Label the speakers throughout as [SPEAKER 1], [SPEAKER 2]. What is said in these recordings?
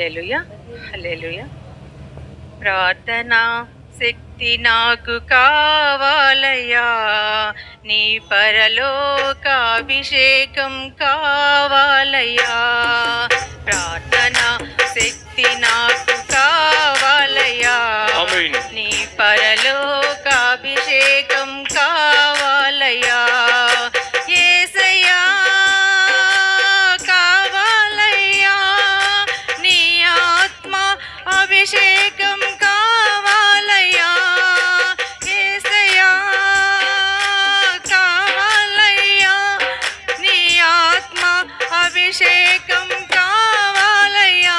[SPEAKER 1] హల్లెలూయా, హల్లెలూయా. ప్రార్థనా శక్తి నాకు కావాలయ్యా, నీ పరలోకాభిషేకం కావాలయ్యా. ప్రార్థనా శక్తి నాకు కావాలయ్యా, నీ పరలోకాభిషేకం కావాలయ్యా. యేసయ్యా కావాలయ్యా, నీ ఆత్మ అభిషేకం కావాలయ్యా. యేసయ్యా కావాలయ్యా, నీ ఆత్మ అభిషేకం కావాలయ్యా.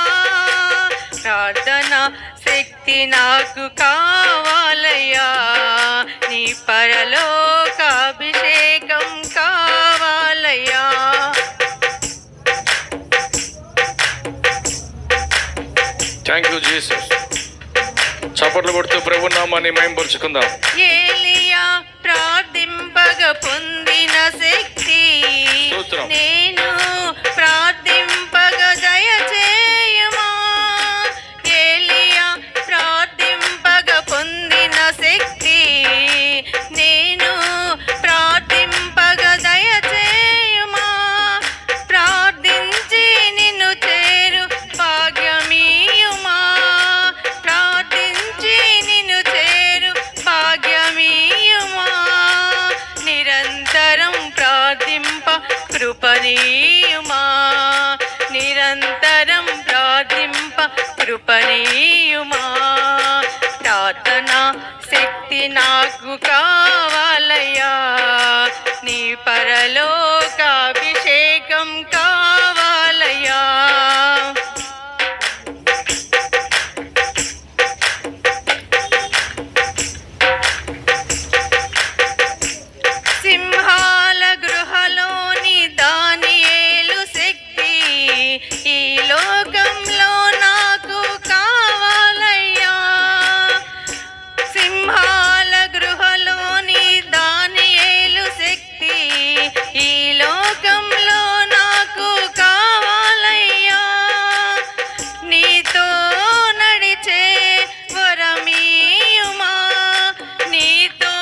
[SPEAKER 1] ప్రార్థనా శక్తి నాకు కావాలయ్యా, నీ పరలోకాభిషేకం కావాలయ్యా.
[SPEAKER 2] Thank you Jesus. చప్పట్లు కొడుతూ ప్రభు నామాన్ని మహిమపరుచుకుందాం.
[SPEAKER 1] ఏలియా ప్రార్థింపగ పొందిన శక్తి నేను ప్రార్థింపగ దయచేయమా. ఏలియా ప్రార్థింపగ పొందిన శక్తి నేను ప్రార్థింపగ దయచేయమా. ప్రార్థించి నిన్ను చేరు భాగ్యమీయుమా. ప్రార్థించి నిన్ను చేరు భాగ్యమీయుమా. నిరంతరం ప్రార్థింప కృపణీయుమా. నిరంతరం ప్రార్థింప కృపణీయుమా. ప్రార్థనా శక్తి నాకు కావాలయ్యా, నీ పరలోకాభిషేకం కావాలయ్యా. సింహాల గృహలోని దానియేలు శక్తి ఈ లోకంలో నాకు కావాలయ్యా. సింహాల గృహలోని దానియేలు శక్తి ఈ లోకంలో నాకు కావాలయ్యా. నీతో నడిచే వరమీయుమా. నీతో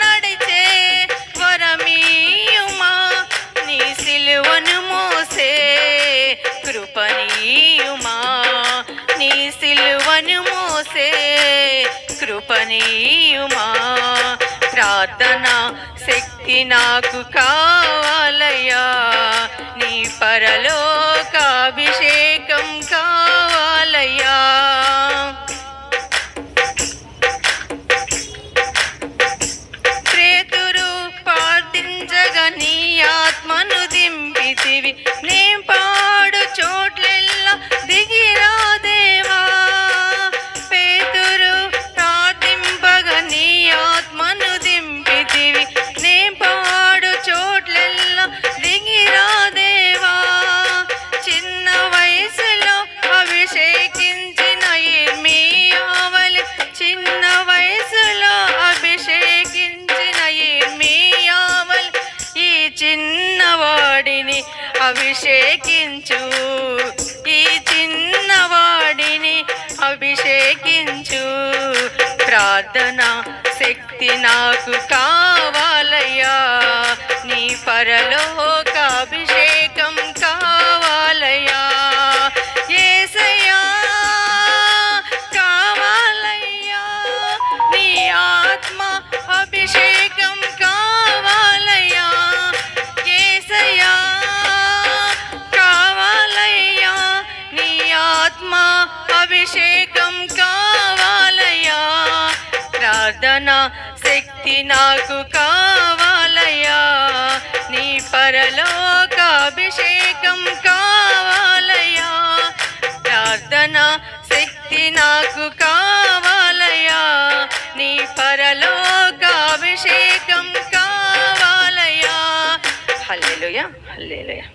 [SPEAKER 1] నడిచే వరమీయుమా. నీ సిలువను మోసే కృపణీయుమా. నీ సిలువను మోసే కృపణీయుమా. ప్రార్థనా శక్తి నాకు కావాలయ్యా, నీ పరలోకాభిషేకం కావాలయ్యా. ప్రేతురు ప్రార్థించగా నీ ఆత్మను దింపితివి. నే పాడు చోట్లెల్లా దిగిరా దేవా. పేతురు ప్రార్థింపగా నీ ఆత్మను దింపితివి. నే పాడు చోట్లెల్లా దిగిరా దేవా. చిన్న వయసులో అభిషేకించిన ఇర్మీయావలె, చిన్న వయసులో అభిషేకించిన ఇర్మీయావలె ఈ చిన్నవాడిని అభిషేకించు. ఈ చిన్నవాడిని అభిషేకించు. ప్రార్థనా శక్తి నాకు కావాలయ్యా, నీ పరలోకాభిషేకం కావాలయ్యా. యేసయ్యా కావాలయ్యా, నీ ఆత్మ అభిషేకం కావాలయ్యా. యేసయ్యా కావాలయ్యా, నీ ఆత్మ అభిషేకం కావాలయ్యా. ప్రార్థనా శక్తి నాకు కావాలయ్యా, నీ పరలోకాభిషేకం కావాలయ్యా. ప్రార్థనా శక్తి నాకు కావాలయ్యా, నీ పరలోకాభిషేకం కావాలయ్యా. హల్లెలూయా, హల్లెలూయా.